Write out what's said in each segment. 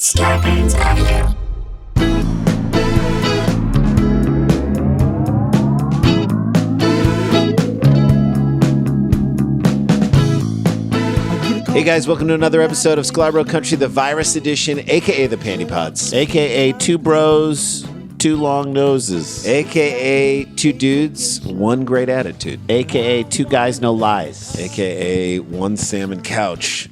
Scarpins Avenue. Hey guys, welcome to another episode of Sklar Country, the virus edition, aka the Panty Pods, aka two bros, two long noses, aka two dudes, one great attitude, aka two guys, no lies, aka one salmon couch,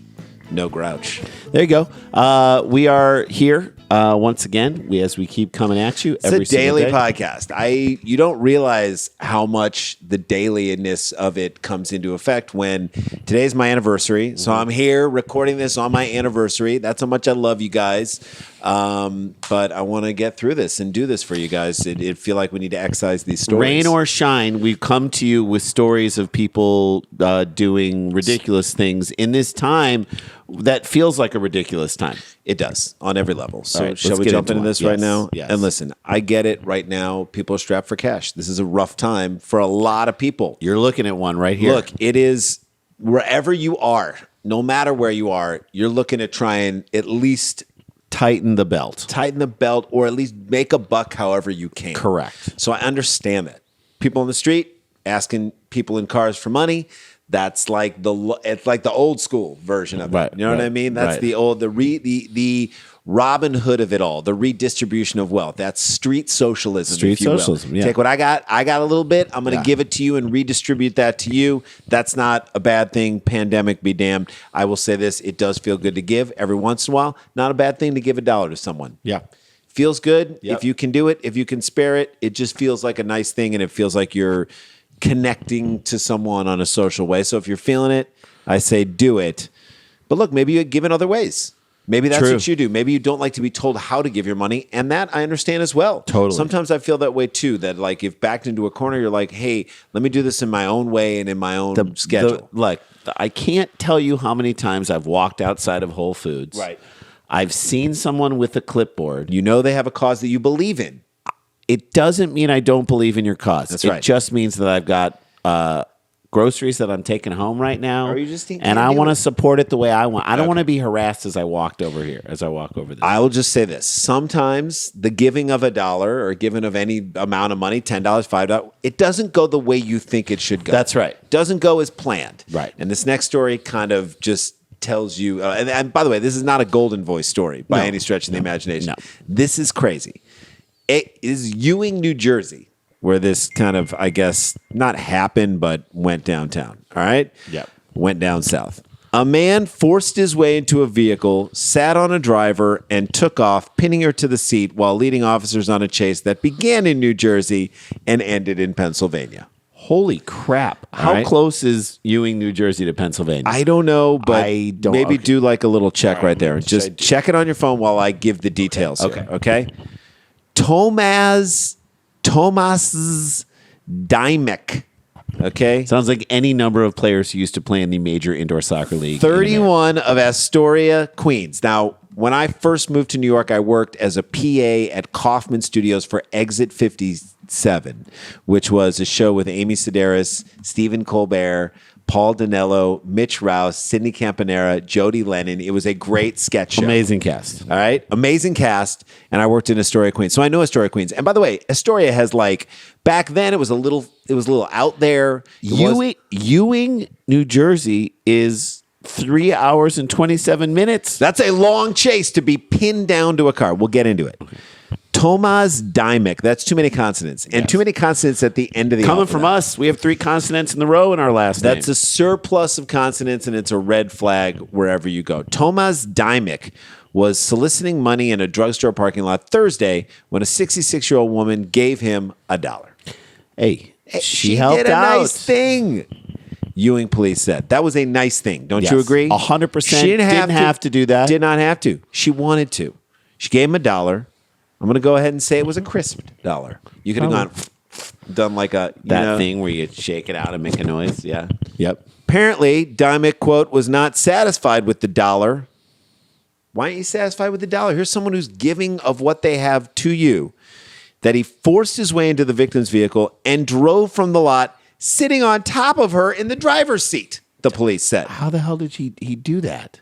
no grouch. There you go. We are here once again. As we keep coming at you every single day. It's a daily podcast. You don't realize how much the dailiness of it comes into effect when today's my anniversary. So I'm here recording this on my anniversary. That's how much I love you guys. But I want to get through this and do this for you guys. It feel like we need to excise these stories. Rain or shine, we've come to you with stories of people doing ridiculous things in this time that feels like a ridiculous time. It does on every level. So right, shall we jump into this right now? Yes. And listen, I get it right now. People are strapped for cash. This is a rough time for a lot of people. You're looking at one right here. Look, it is wherever you are, no matter where you are, you're looking to try and at least tighten the belt, or at least make a buck however you can. Correct. So I understand that. People on the street asking people in cars for money. That's like it's like the old school version of it. Right, you know what I mean? That's the old the Robin Hood of it all, the redistribution of wealth. That's street socialism. Street socialism. Yeah. Take what I got a little bit. I'm going to give it to you and redistribute that to you. That's not a bad thing. Pandemic be damned. I will say this: it does feel good to give every once in a while. Not a bad thing to give $1 to someone. Yeah. Feels good if you can do it. If you can spare it, it just feels like a nice thing, and it feels like you're connecting to someone on a social way. So if you're feeling it, I say do it. But look, maybe you give in other ways. Maybe that's what you do. Maybe you don't like to be told how to give your money, and that I understand as well. Totally. Sometimes I feel that way too, that like if backed into a corner, you're like, hey, let me do this in my own way and in my own schedule. I can't tell you how many times I've walked outside of Whole Foods. Right. I've seen someone with a clipboard. You know they have a cause that you believe in. It doesn't mean I don't believe in your cause. That's right. It just means that I've got groceries that I'm taking home right now, or you just and I want to support it the way I want. I don't want to be harassed as I walk over this. I will just say this. Sometimes the giving of $1 or giving of any amount of money, $10, $5, it doesn't go the way you think it should go. That's right. It doesn't go as planned. Right. And this next story kind of just tells you, and by the way, this is not a golden voice story by any stretch of the imagination. No. This is crazy. It is Ewing, New Jersey, where this kind of, I guess, not happened, but went downtown. All right? Yep. Went down south. A man forced his way into a vehicle, sat on a driver, and took off, pinning her to the seat while leading officers on a chase that began in New Jersey and ended in Pennsylvania. Holy crap. How close is Ewing, New Jersey to Pennsylvania? I don't know, but maybe do like a little check right there. Just check it on your phone while I give the details here, okay? Tomas Dymek. Okay. Sounds like any number of players who used to play in the major indoor soccer league. 31 of Astoria, Queens. Now, when I first moved to New York, I worked as a PA at Kaufman Studios for Exit 57, which was a show with Amy Sedaris, Stephen Colbert, Paul Dinello, Mitch Rouse, Sidney Campanera, Jody Lennon. It was a great sketch show. Amazing cast. All right. Amazing cast. And I worked in Astoria, Queens. So I know Astoria, Queens. And by the way, Astoria has back then it was a little out there. Ewing, New Jersey is 3 hours and 27 minutes. That's a long chase to be pinned down to a car. We'll get into it. Okay. Tomas Dymek. That's too many consonants. And too many consonants at the end of the alphabet. Coming from us, we have 3 consonants in a row in our last name. That's a surplus of consonants, and it's a red flag wherever you go. Tomas Dymek was soliciting money in a drugstore parking lot Thursday when a 66-year-old woman gave him $1. Hey, she helped did a out. Nice thing. Ewing police said. That was a nice thing. Don't you agree? 100%. She didn't have to do that. Did not have to. She wanted to. She gave him $1. I'm going to go ahead and say it was a crisp $1. You could have done like that thing where you shake it out and make a noise. Yeah. Yep. Apparently, Dymek, quote, was not satisfied with the $1. Why aren't you satisfied with the $1? Here's someone who's giving of what they have to you. That he forced his way into the victim's vehicle and drove from the lot, sitting on top of her in the driver's seat, the police said. How the hell did he do that?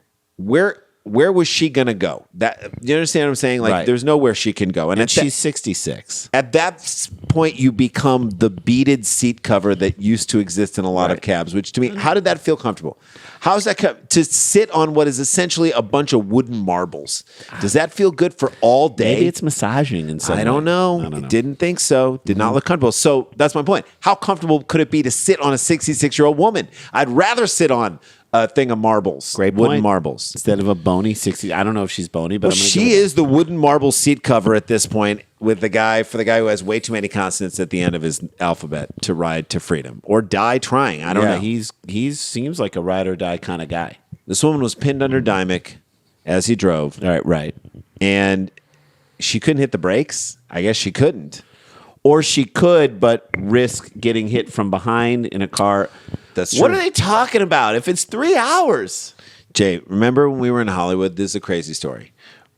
where was she going to go? That you understand what I'm saying? Like, there's nowhere she can go. And she's 66. At that point, you become the beaded seat cover that used to exist in a lot of cabs, which to me, how did that feel comfortable? How is that to sit on what is essentially a bunch of wooden marbles? Does that feel good for all day? Maybe it's massaging in some way. I don't know. Didn't think so. Did not look comfortable. So that's my point. How comfortable could it be to sit on a 66-year-old woman? I'd rather sit on a thing of marbles, wooden marbles, instead of a bony 60. I don't know if she's bony, but she is the wooden marble seat cover at this point with the guy who has way too many consonants at the end of his alphabet to ride to freedom or die trying. I don't know. He seems like a ride or die kind of guy. This woman was pinned under Dymock as he drove. Right. And she couldn't hit the brakes. I guess she couldn't. Or she could, but risk getting hit from behind in a car. That's true. What are they talking about? If it's 3 hours. Jay, remember when we were in Hollywood? This is a crazy story.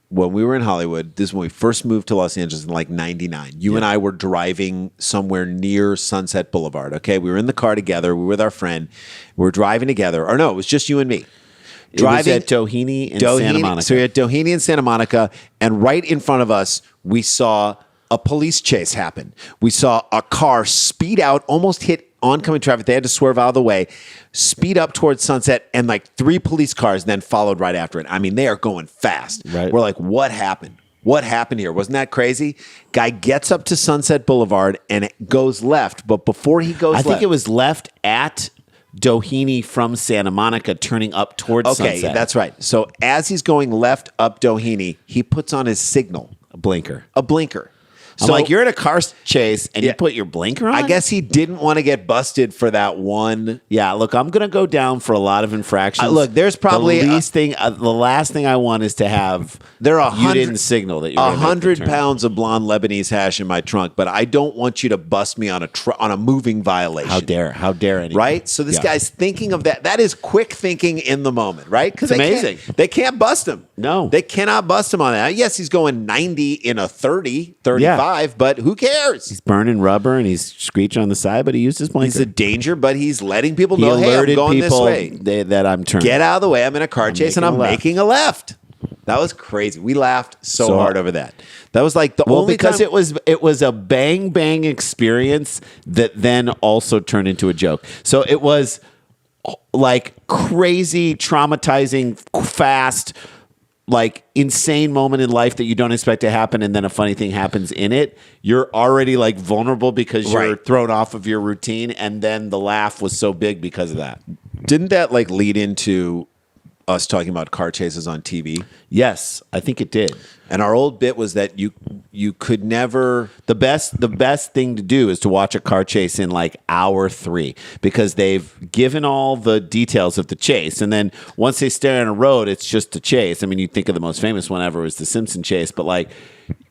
When we were in Hollywood, this is when we first moved to Los Angeles in like 99. You and I were driving somewhere near Sunset Boulevard. Okay, we were in the car together. We were with our friend. We were driving together. Or no, it was just you and me. Driving at Doheny and Santa Monica. So we had Doheny and Santa Monica, and right in front of us, we saw a police chase happen. We saw a car speed out, almost hit oncoming traffic. They had to swerve out of the way, speed up towards Sunset, and like 3 police cars then followed right after it. I mean, they are going fast. Right. We're like, what happened? What happened here? Wasn't that crazy? Guy gets up to Sunset Boulevard and it goes left, but before he goes left... I think it was left at Doheny from Santa Monica turning up towards Sunset. Okay, that's right. So as he's going left up Doheny, he puts on his signal. A blinker. So, I'm like, you're in a car chase and you put your blinker on? I guess he didn't want to get busted for that one. Yeah, look, I'm going to go down for a lot of infractions. Look, there's probably the last thing I want is to have you didn't signal that you're 100 pounds of blonde Lebanese hash in my trunk, but I don't want you to bust me on a moving violation. How dare anyone. Right? So this guy's thinking of that. That is quick thinking in the moment, right? Because amazing. They can't bust him. No. They cannot bust him on that. Yes, he's going 90 in a 30, 35. But who cares? He's burning rubber and he's screeching on the side, but he used his blinker. He's a danger, but he's letting people know, hey, I'm going this way. That I'm turning. Get out of the way. I'm in a car chase and I'm making a left. That was crazy. We laughed so hard over that. That was like the only because time. it was a bang experience that then also turned into a joke. So it was like crazy, traumatizing, fast, like insane moment in life that you don't expect to happen, and then a funny thing happens in it. You're already like vulnerable because you're thrown off of your routine, and then the laugh was so big because of that. Didn't that like lead into us talking about car chases on TV? Yes, I think it did. And our old bit was that you could never... The best thing to do is to watch a car chase in like hour 3 because they've given all the details of the chase. And then once they stay on a road, it's just a chase. I mean, you think of the most famous one ever was the Simpson chase, but like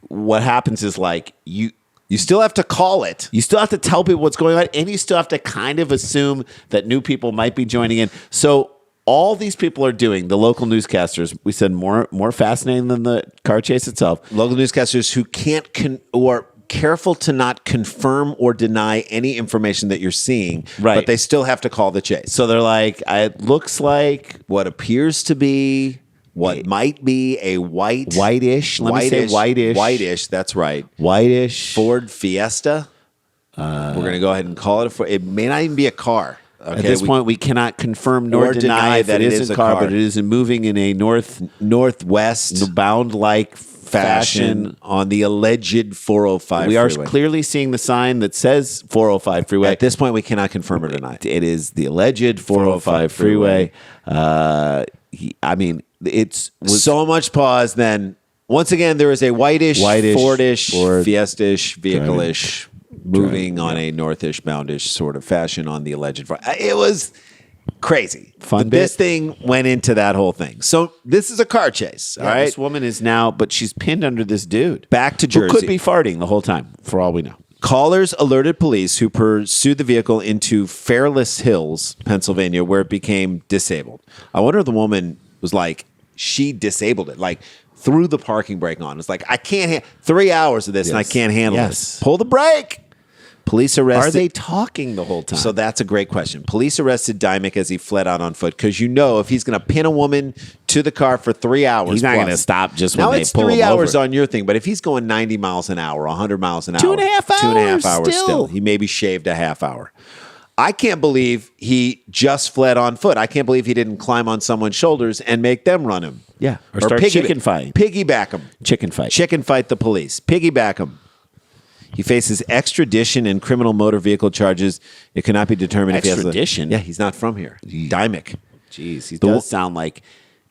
what happens is like you still have to call it. You still have to tell people what's going on, and you still have to kind of assume that new people might be joining in. So all these people are doing, the local newscasters, we said more fascinating than the car chase itself. Local newscasters who can't or careful to not confirm or deny any information that you're seeing, but they still have to call the chase. So they're like, it looks like what appears to be what might be a whitish. That's right. Whitish Ford Fiesta. We're going to go ahead and call it a Ford. It may not even be a car. Okay, at this point, we cannot confirm nor deny that it is a car, but it is moving in a northwest bound like fashion on the alleged 405 we freeway. Are clearly seeing the sign that says 405 freeway. At this point, we cannot confirm or deny. It is the alleged 405 freeway. I mean, it's so much pause. Then once again, there is a whitish Fordish, Fiesta-ish, vehicle-ish, moving on a northish, boundish sort of fashion on the alleged. It was crazy. This thing went into that whole thing. So this is a car chase. All right. This woman is now, but she's pinned under this dude. Back to Jersey. Who could be farting the whole time, for all we know. Callers alerted police who pursued the vehicle into Fairless Hills, Pennsylvania, where it became disabled. I wonder if the woman was like, she disabled it. Like, threw the parking brake on. It's like, I can't 3 hours of this and I can't handle this. Pull the brake. Police arrested. Are they talking the whole time? So that's a great question. Police arrested Dymock as he fled out on foot because if he's going to pin a woman to the car for 3 hours, he's not plus- going to stop just when now they it's pull 3 him hours over. on your thing, but if he's going 90 miles an hour, 100 miles an hour, 2.5 hours still, he maybe shaved a half hour. I can't believe he just fled on foot. I can't believe he didn't climb on someone's shoulders and make them run him. Yeah, or start chicken fight. Piggyback him. Chicken fight. Chicken fight the police. Piggyback him. He faces extradition and criminal motor vehicle charges. It cannot be determined if he has Extradition? Yeah, he's not from here. Dymock. Jeez, he does sound like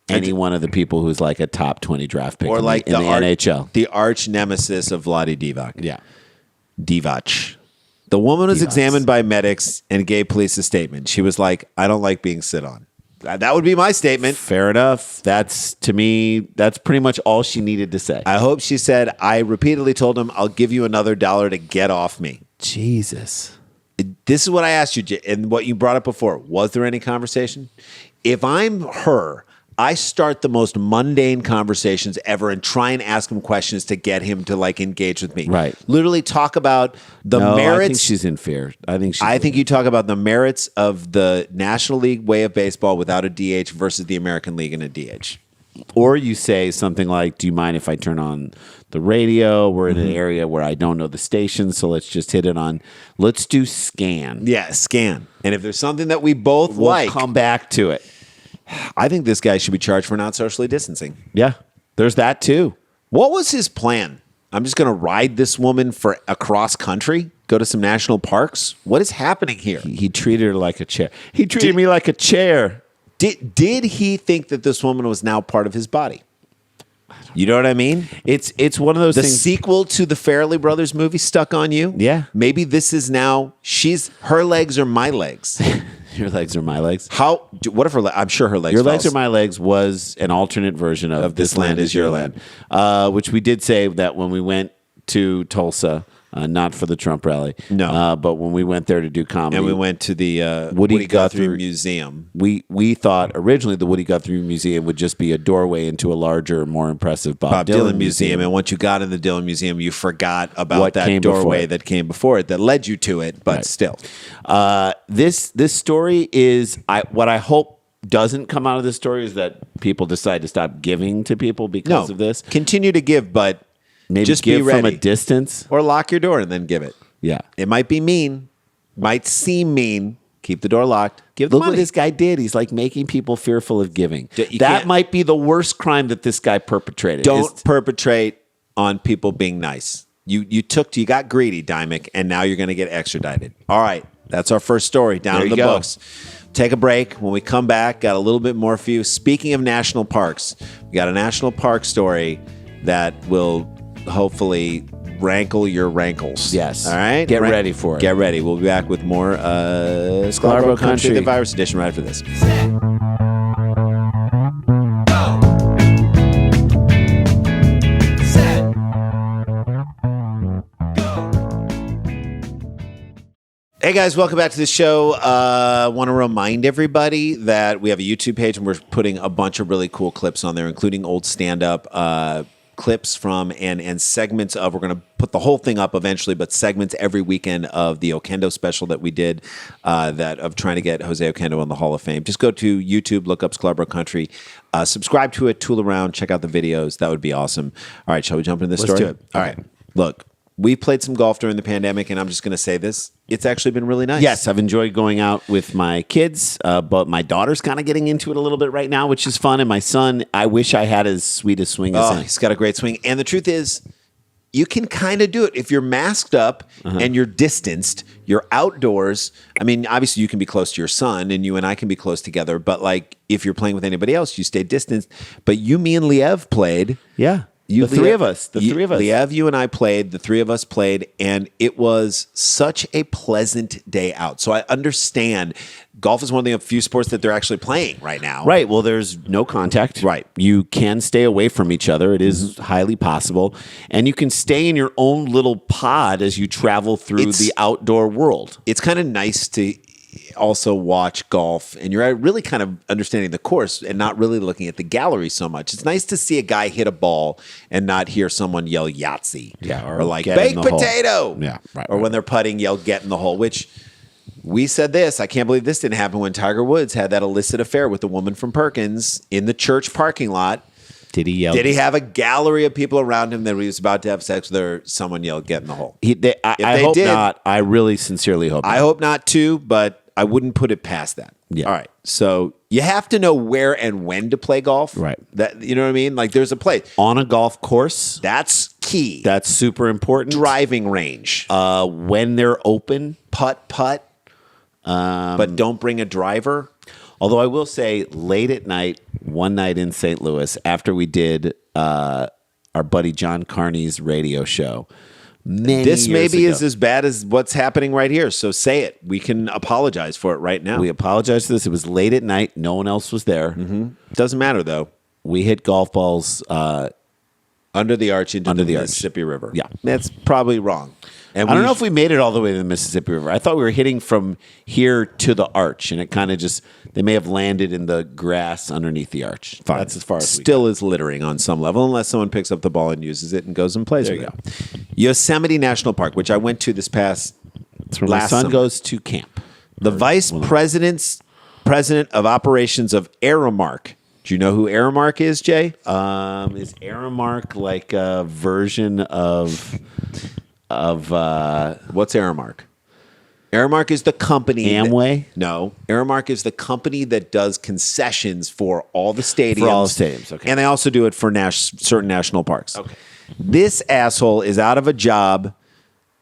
any one of the people who's like a top 20 draft pick Or like in the NHL. The arch nemesis of Vlade Divac. Yeah. Divac. The woman was examined by medics and gave police a statement. She was like, I don't like being sit on. That would be my statement. Fair enough. That's, to me, that's pretty much all she needed to say. I hope she said, I repeatedly told him, I'll give you another $1 to get off me. Jesus. This is what I asked you, and what you brought up before. Was there any conversation? If I'm her, I start the most mundane conversations ever and try and ask him questions to get him to like engage with me. Right. Literally talk about the No, merits. I think she's in fear. I think you talk about the merits of the National League way of baseball without a DH versus the American League and a DH. Or you say something like, do you mind if I turn on the radio? We're in an area where I don't know the station, so let's just hit it on. Let's do scan. Yeah, scan. And if there's something that we both We'll like, come back to it. I think this guy should be charged for not socially distancing. Yeah, there's that too. What was his plan? I'm just going to ride this woman for across country, go to some national parks. What is happening here? He treated her like a chair. He treated me like a chair. Did he think that this woman was now part of his body? You know what I mean? It's one of those The things. sequel to the Farrelly Brothers movie stuck on you? Yeah. Maybe this is now her legs are my legs. Your legs are my legs. What if I'm sure her legs Your legs falls. are my legs was an alternate version of This Land Is Your Land, which we did say that when we went to Tulsa, not for the Trump rally, No. but when we went there to do comedy. And we went to the Woody Guthrie Guthrie Museum. We thought originally the Woody Guthrie Museum would just be a doorway into a larger, more impressive Bob Dylan Museum. And once you got in the Dylan Museum, you forgot about What that came doorway before it. that came before it, that led you to it, but Right. still. This story is what I hope doesn't come out of this story is that people decide to stop giving to people because of this. Continue to give, but Maybe just give be ready. from a distance. Or lock your door and then give it. Yeah. It might be mean, might seem mean. Keep the door locked. Give the Look money. what this guy did. He's like making people fearful of giving. You That can't- might be the worst crime that this guy perpetrated. Don't perpetrate on people being nice. You got greedy, Dymock, and now you're going to get extradited. All right, that's our first story down There in you the go. books. Take a break. When we come back, got a little bit more for you. Speaking of national parks, we got a national park story that will hopefully rankle your rankles. Yes. All right? Get ready for it. Get ready. We'll be back with more Sklar Country, the virus edition, right after this. Hey guys, welcome back to the show. Want to remind everybody that we have a YouTube page and we're putting a bunch of really cool clips on there, including old stand-up clips from and segments of. We're going to put the whole thing up eventually, but segments every weekend of the Oquendo special that we did that of trying to get Jose Oquendo in the Hall of Fame. Just go to YouTube, look up Sklar Country, subscribe to it, tool around, check out the videos. That would be awesome. All right, shall we jump into this Let's story? do it. All right, look. We played some golf during the pandemic, and I'm just going to say this. It's actually been really nice. Yes, I've enjoyed going out with my kids, but my daughter's kind of getting into it a little bit right now, which is fun. And my son, I wish I had as sweet a swing as him. He's got a great swing. And the truth is, you can kind of do it. If you're masked up and you're distanced, you're outdoors. I mean, obviously, you can be close to your son, and you and I can be close together. But like, if you're playing with anybody else, you stay distanced. But you, me, and Liev played. Yeah. The three of us. Liev, you and I played. The three of us played, and it was such a pleasant day out. So I understand golf is one of the few sports that they're actually playing right now. Right. Well, there's no contact. Right. You can stay away from each other. It is highly possible. And you can stay in your own little pod as you travel through the outdoor world. It's kind of nice to also watch golf and you're really kind of understanding the course and not really looking at the gallery so much. It's nice to see a guy hit a ball and not hear someone yell Yahtzee. Yeah, or like get in baked the hole. potato. Yeah, right, or when they're putting, yell get in the hole, which we said this. I can't believe this didn't happen when Tiger Woods had that illicit affair with the woman from Perkins in the church parking lot. Did he yell? Did he have a gallery of people around him that he was about to have sex with, or someone yelled get in the hole? I hope not. I really sincerely hope not. I hope not too, but I wouldn't put it past that. Yeah. All right. So you have to know where and when to play golf. Right. That, you know what I mean? Like there's a place. On a golf course. That's key. That's super important. Driving range. When they're open. Putt. But don't bring a driver. Although I will say, late at night, one night in St. Louis, after we did our buddy John Carney's radio show, This maybe years is ago. as bad as what's happening right here. So say it. We can apologize for it right now. We apologize for this. It was late at night. No one else was there. Doesn't matter though. We hit golf balls. Under the arch into Under the the arch. Mississippi River. Yeah. That's probably wrong. And I don't know if we made it all the way to the Mississippi River. I thought we were hitting from here to the arch, and it kind of just, they may have landed in the grass underneath the arch. Fine. That's as far as Still is littering on some level, unless someone picks up the ball and uses it and goes and plays There with you it. Yosemite National Park, which I went to this past That's where my last son summer. goes to camp. The president of operations of Aramark. Do you know who Aramark is, Jay? Is Aramark like a version of What's Aramark? Aramark is the company. Amway? No. Aramark is the company that does concessions for all the stadiums. For all the stadiums, okay. And they also do it for certain national parks. Okay. This asshole is out of a job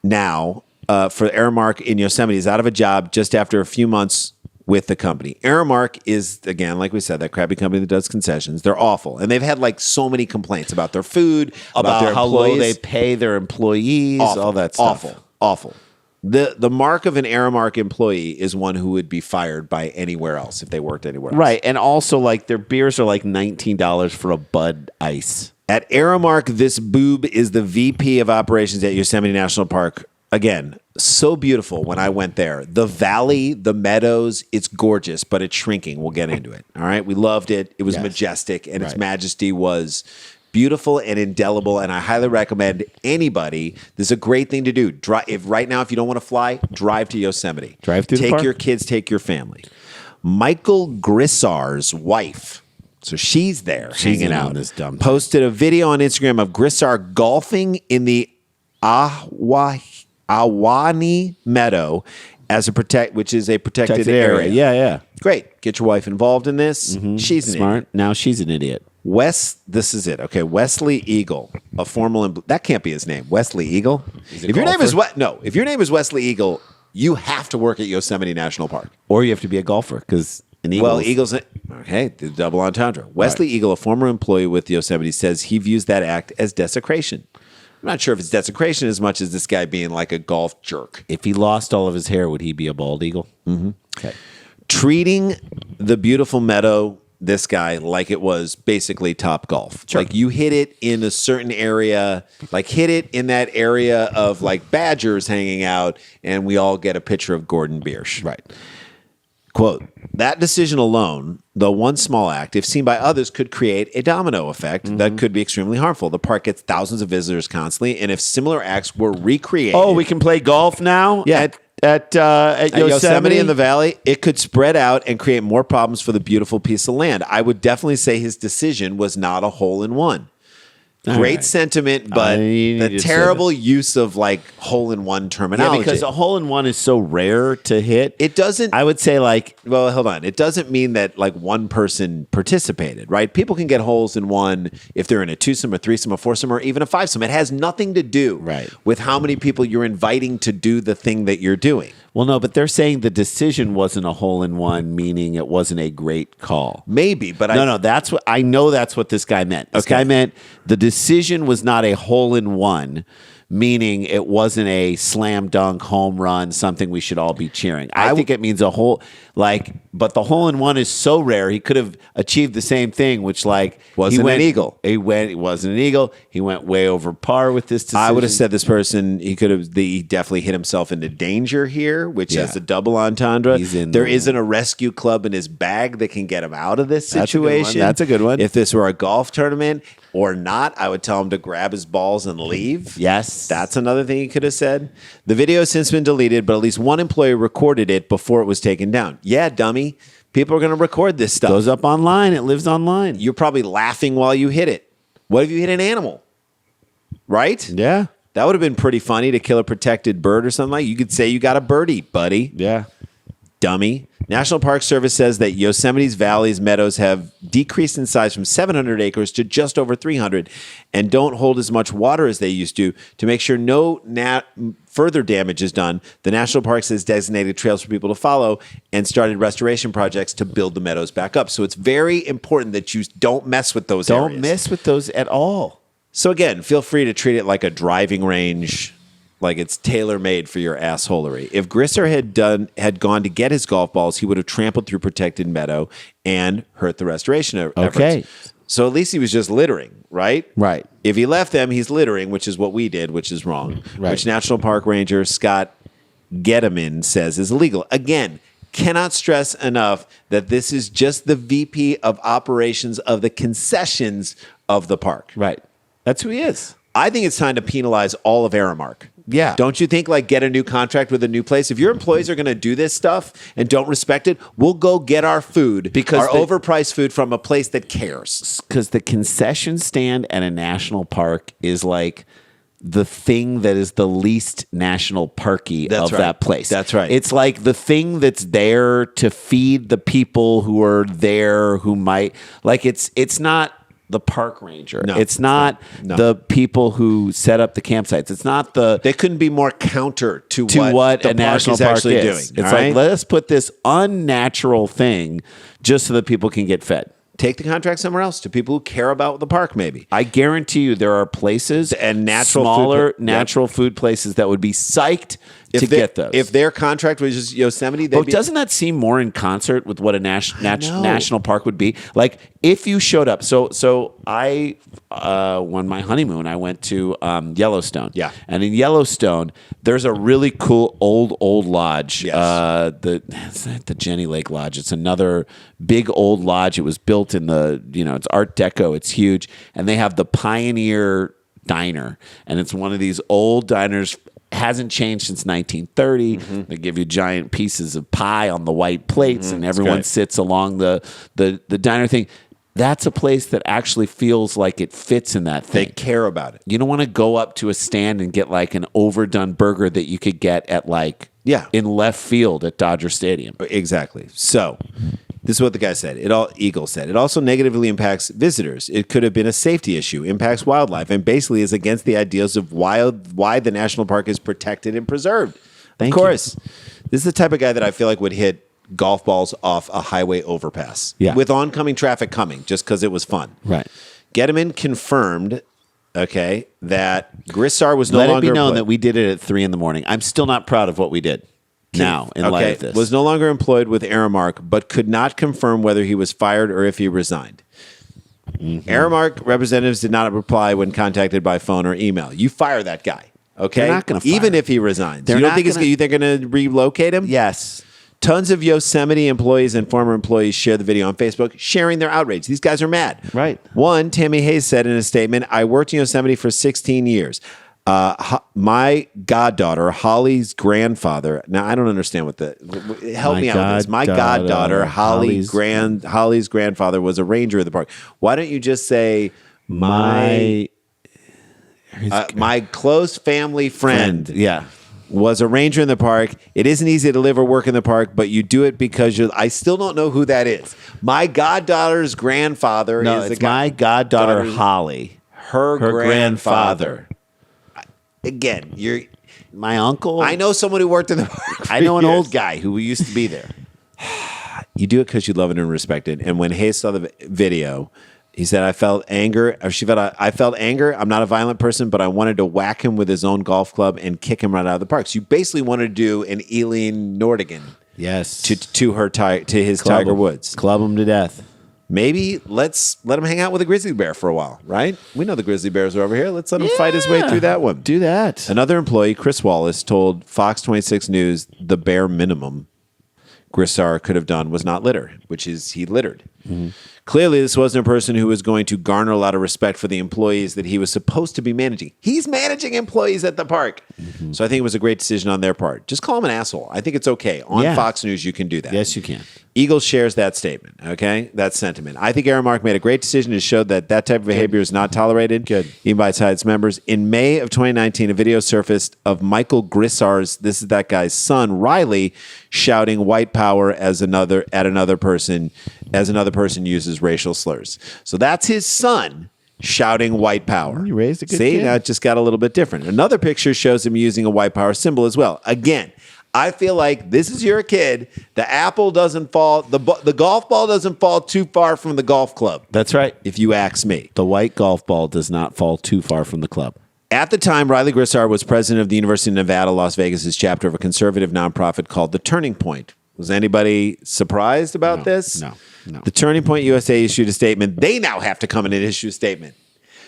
now for Aramark in Yosemite. Is out of a job just after a few months with the company. Aramark is, again, like we said, that crappy company that does concessions. They're awful. And they've had like so many complaints about their food, about their how employees. low they pay their employees, all that stuff. Awful. The mark of an Aramark employee is one who would be fired by anywhere else if they worked anywhere else. Right. And also, like, their beers are like $19 for a Bud Ice. At Aramark, this boob is the VP of operations at Yosemite National Park. Again, so beautiful when I went there. The valley, the meadows, it's gorgeous, but it's shrinking. We'll get into it. All right. We loved it. It was Yes. majestic, and its Right. majesty was beautiful and indelible. And I highly recommend anybody. This is a great thing to do. If right now, if you don't want to fly, drive to Yosemite. Drive through the Take park? your kids, take your family. Michael Grissar's wife. So she's there She's hanging in on out. this dumb thing. Posted a video on Instagram of Grissar golfing in the Awani Meadow as which is a protected area. Yeah. Great. Get your wife involved in this. She's an Smart. idiot. Now she's an idiot. This is it. Okay, Wesley Eagle, a formal that can't be his name. Wesley Eagle. a If your name is golfer? if your name is Wesley Eagle, you have to work at Yosemite National Park. Or you have to be a golfer because an Eagles. Well, Eagles. Okay, the double entendre. Wesley Eagle, a former employee with Yosemite, says he views that act as desecration. I'm not sure if it's desecration as much as this guy being like a golf jerk. If he lost all of his hair, would he be a bald eagle? Mm-hmm. Okay. Treating the beautiful meadow, this guy, like it was basically Top Golf. Sure. Like you hit it in a certain area, like hit it in that area of like badgers hanging out, and we all get a picture of Gordon Biersch. Right. Quote, that decision alone, though one small act, if seen by others, could create a domino effect that could be extremely harmful. The park gets thousands of visitors constantly, and if similar acts were recreated... Oh, we can play golf now? Yeah. At Yosemite in the valley, it could spread out and create more problems for the beautiful piece of land. I would definitely say his decision was not a hole-in-one. Great right. sentiment, but You need the to say terrible use of like hole-in-one terminology. Yeah, because a hole in one is so rare to hit. It doesn't... I would say like Well, hold on. It doesn't mean that like one person participated, right? People can get holes in one if they're in a twosome, a threesome, a foursome, or even a fivesome. It has nothing to do Right. with how many people you're inviting to do the thing that you're doing. well, no, but they're saying the decision wasn't a hole in one, meaning it wasn't a great call. Maybe, but No, that's what I know. That's what this guy meant. This Okay. guy meant the decision was not a hole in one, meaning it wasn't a slam dunk home run, something we should all be cheering. I think it means a whole, but the hole in one is so rare. He could have achieved the same thing, which Wasn't an eagle. It wasn't an eagle. He went way over par with this decision. I would have said this person, he definitely hit himself into danger here, which is a double entendre. There isn't a rescue club in his bag that can get him out of this situation. That's a good one. If this were a golf tournament or not, I would tell him to grab his balls and leave. Yes. That's another thing he could have said. The video has since been deleted, but at least one employee recorded it before it was taken down. Yeah, dummy. People are going to record this stuff. Goes up online. It lives online. You're probably laughing while you hit it. What if you hit an animal? Right? Yeah. That would have been pretty funny to kill a protected bird or something like that. You could say you got a birdie, buddy. Yeah. Dummy. National Park Service says that Yosemite's valleys, meadows have decreased in size from 700 acres to just over 300 and don't hold as much water as they used to make sure no further damage is done. The National Parks has designated trails for people to follow and started restoration projects to build the meadows back up. So it's very important that you don't mess with those areas. Don't mess with those at all. So again, feel free to treat it like a driving range, like it's tailor-made for your assholery. If Grisser had gone to get his golf balls, he would have trampled through protected meadow and hurt the restoration efforts. Okay. So at least he was just littering, right? Right. If he left them, he's littering, which is what we did, which is wrong. Right. Which National Park Ranger Scott Gettleman says is illegal. Again, cannot stress enough that this is just the VP of operations of the concessions of the park. Right. That's who he is. I think it's time to penalize all of Aramark. Yeah. Don't you think, get a new contract with a new place? If your employees are going to do this stuff and don't respect it, we'll go get our food, our overpriced food from a place that cares. Because the concession stand at a national park is like the thing that is the least national parky of that place. That's right. It's like the thing that's there to feed the people who are there who might, it's not the park ranger. No, it's not the people who set up the campsites. It's not They couldn't be more counter to what a national park is actually doing. It's like, let us put this unnatural thing just so that people can get fed. Take the contract somewhere else to people who care about the park, maybe. I guarantee you there are places and smaller natural food places that would be psyched to get those. If their contract was just Yosemite, doesn't that seem more in concert with what a national park would be? Like if you showed up. So I on my honeymoon I went to Yellowstone. Yeah, and in Yellowstone there's a really cool old lodge. Yes. It's not the Jenny Lake Lodge. It's another big old lodge. It was built in it's Art Deco. It's huge, and they have the Pioneer Diner, and it's one of these old diners. Hasn't changed since 1930. Mm-hmm. They give you giant pieces of pie on the white plates, and everyone sits along the diner thing. That's a place that actually feels like it fits in that thing. They care about it. You don't want to go up to a stand and get an overdone burger that you could get at in left field at Dodger Stadium. Exactly. So this is what the guy said. Eagle said. It also negatively impacts visitors. It could have been a safety issue, impacts wildlife, and basically is against the ideals of why the national park is protected and preserved. Of course. This is the type of guy that I feel like would hit golf balls off a highway overpass with oncoming traffic coming just because it was fun. Right. Gettleman confirmed, that Grisser was no longer... Let it be known that we did it at 3 a.m. I'm still not proud of what we did. Now, in light of this. Was no longer employed with Aramark, but could not confirm whether he was fired or if he resigned. Mm-hmm. Aramark representatives did not reply when contacted by phone or email. You fire that guy, okay? They're not going to fire even him. If he resigns. You don't think they're going to relocate him? Yes. Tons of Yosemite employees and former employees share the video on Facebook, sharing their outrage. These guys are mad. Right. One, Tammy Hayes said in a statement, I worked in Yosemite for 16 years. My goddaughter, Holly's grandfather. Now I don't understand help me out with this. My goddaughter, Holly's grandfather was a ranger of the park. Why don't you just say my close family friend? Yeah. Was a ranger in the park. It isn't easy to live or work in the park, but you do it because I still don't know who that is. My goddaughter's grandfather is it's my goddaughter Holly. Her grandfather. Again, you're my uncle. I know someone who worked in the park. I know an old guy who used to be there. You do it because you love it and respect it. And when Hayes saw the video, He said, I felt anger. Or she felt, I felt anger. I'm not a violent person, but I wanted to whack him with his own golf club and kick him right out of the park. So you basically want to do an Eileen Nordigan Yes. to his Club Tiger him. Woods. Club him to death. Maybe let's let him hang out with a grizzly bear for a while, right? We know the grizzly bears are over here. Let's let him fight his way through that one. Do that. Another employee, Chris Wallace, told Fox 26 News the bare minimum Grissar could have done was not litter, which is he littered. Mm-hmm. Clearly, this wasn't a person who was going to garner a lot of respect for the employees that he was supposed to be managing. He's managing employees at the park. Mm-hmm. So I think it was a great decision on their part. Just call him an asshole. I think it's okay. On Fox News, you can do that. Yes, you can. Eagles shares that statement, okay? That sentiment. I think Aramark made a great decision to show that type of behavior is not tolerated. Good. Even by its members. In May of 2019, a video surfaced of Michael Grissar's, this is that guy's son, Riley, shouting white power as another person uses racial slurs. So that's his son shouting white power. You raised a good See, kid. now it just got a little bit different. Another picture shows him using a white power symbol as well. Again, I feel like this is your kid. The apple doesn't fall, the golf ball doesn't fall too far from the golf club. That's right. If you ask me. The white golf ball does not fall too far from the club. At the time, Riley Grissar was president of the University of Nevada, Las Vegas' chapter of a conservative nonprofit called The Turning Point. Was anybody surprised about this? No. The Turning Point USA issued a statement. They now have to come in and issue a statement.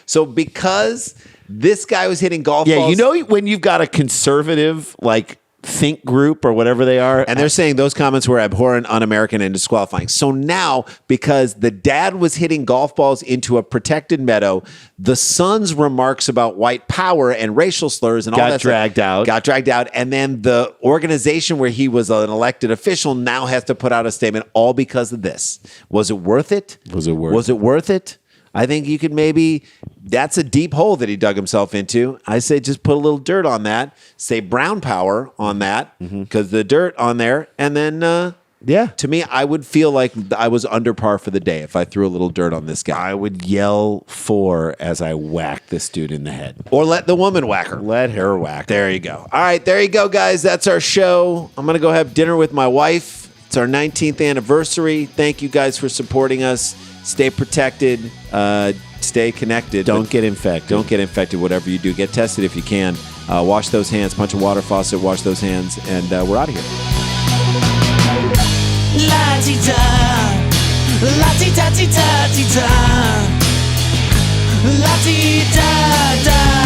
So because this guy was hitting golf balls. Yeah, you know when you've got a conservative, think group or whatever they are. And they're saying those comments were abhorrent, un-American, and disqualifying. So now, because the dad was hitting golf balls into a protected meadow, the son's remarks about white power and racial slurs and all that got dragged out. And then the organization where he was an elected official now has to put out a statement all because of this. Was it worth it? Was it worth it? I think you could that's a deep hole that he dug himself into. I say just put a little dirt on that. Say brown power on that because the dirt on there. And then, to me, I would feel like I was under par for the day if I threw a little dirt on this guy. I would yell for as I whack this dude in the head. Or let the woman whack her. Let her whack. There you go. All right, there you go, guys. That's our show. I'm going to go have dinner with my wife. It's our 19th anniversary. Thank you guys for supporting us. Stay protected. Stay connected. Don't get infected. Don't get infected, whatever you do. Get tested if you can. Wash those hands. Punch a water faucet. Wash those hands. And we're out of here. La-ti-da, la-ti-da-ti-da-ti-da, la-ti-da-da.